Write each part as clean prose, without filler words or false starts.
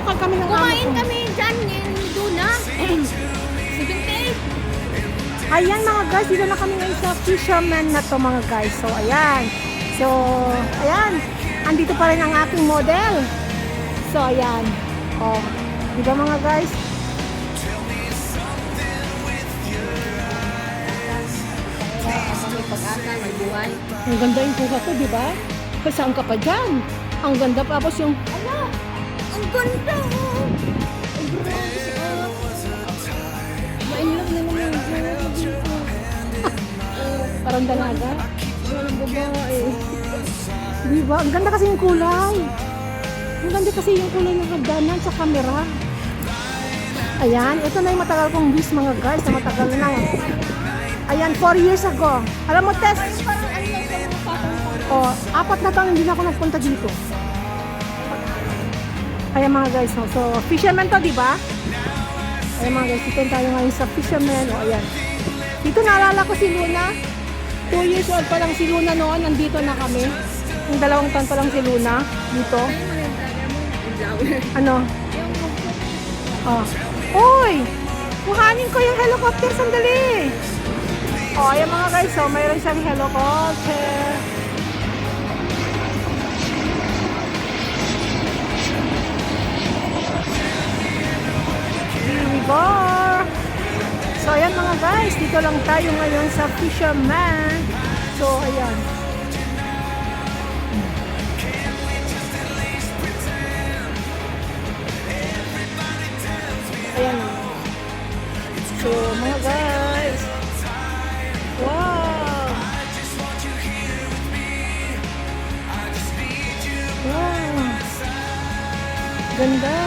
Naglalakad kami ng Kumain kami dyan doon na. 78. Ayan mga guys, dito na kami ngayon sa fisherman na to mga guys. So ayan. So ayan. Andito pa rin ang aking model. So ayan. Oh, di ba mga guys? May pag-asa, may buhay. Ang ganda yung kuha ko, di ba? Saan ka pa dyan? Ang ganda pa. Tapos yung... Ala, ang ganda oh. Ang grabe si Ate. Mainlove na naman yung grabe dito. Parang dalaga. Ang babae. Di ba? Ang ganda kasi yung kulay. Ang ganda kasi yung kulay ng hagdanan sa camera. Ayan, ito na yung matagal kong wish mga guys. Na matagal na. Ayan, 4 years ago. Alam mo, Tess? Parang ano lang sa mga patong. Oh, 4 na taon hindi na ako nagpunta dito. Ayan mga guys. So, fisherman to, di ba? Ayan mga guys, dito tayo ngayon sa fisherman. O, ayan. Dito naalala ko si Luna. 2 years old pa lang si Luna noon. Nandito na kami. Yung 2 taon pa lang si Luna. Dito. Ano? Oh. Uy! Kuhanin ko yung helicopter. Sandali! Oh, ayan mga guys. So, mayroon siyang helicopter. Here we go! So, ayan mga guys. Dito lang tayo ngayon sa fisherman. So, ayan. Ayan. So, mga guys. Wow! Wow! Ganda!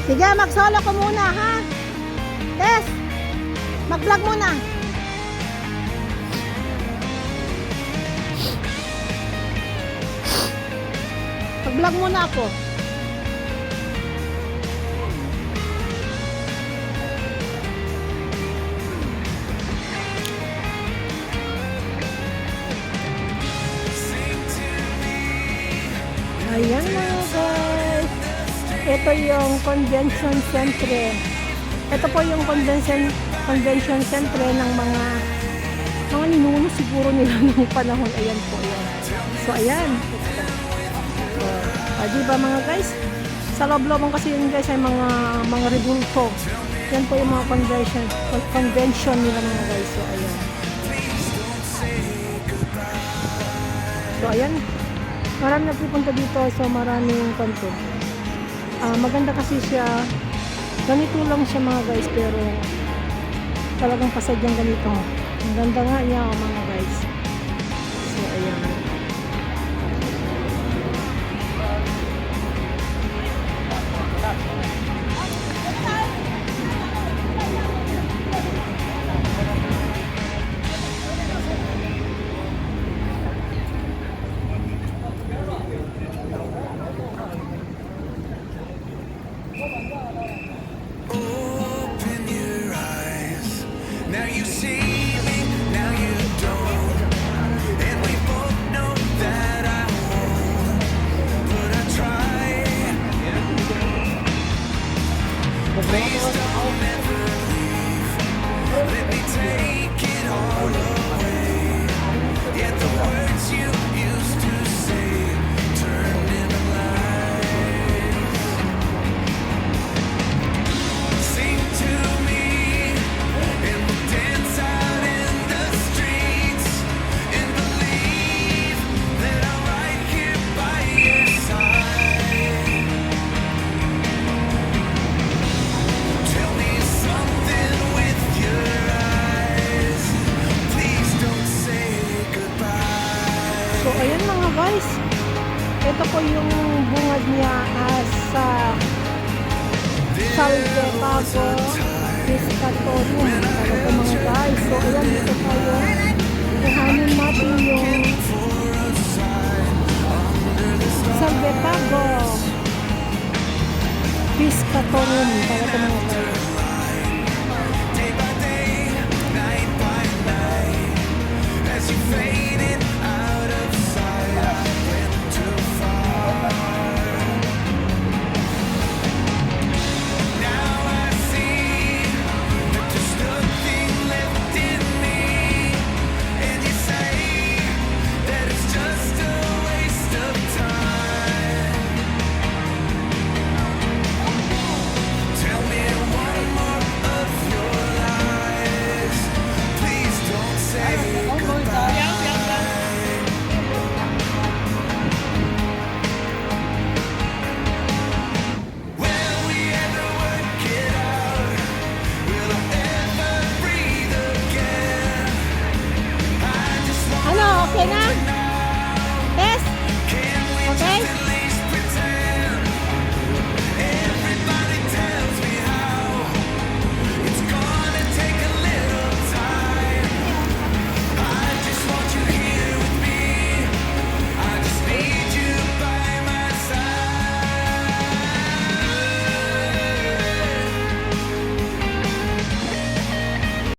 Sige, mag-solo ko muna, ha? Tess! Mag-vlog muna! Mag-vlog muna ako. Ayan mga guys. Ito yung convention center. Ito po yung convention center ng mga ninuno siguro nila nung panahon. Ayan po yan. So ayan. So, diba mga guys? Sa loob-looban kasi yun guys ay mga rebulto. Yan po yung mga convention nila mga guys. So ayan. So ayan. Marami nagpupunta dito, so maraming kanto. Maganda kasi siya. Ganito lang siya mga guys, pero talagang pasadyang ganito. Ang ganda nga niya mga guys. So ayan. So, ayan mga guys. Ito po yung bungad niya sa Salvepago Piscatorium. Ano po mga guys. So, ayan dito tayo. Kuhanin natin yung Salvepago Piscatorium. Para ito mga guys. As you faded out of Okay na?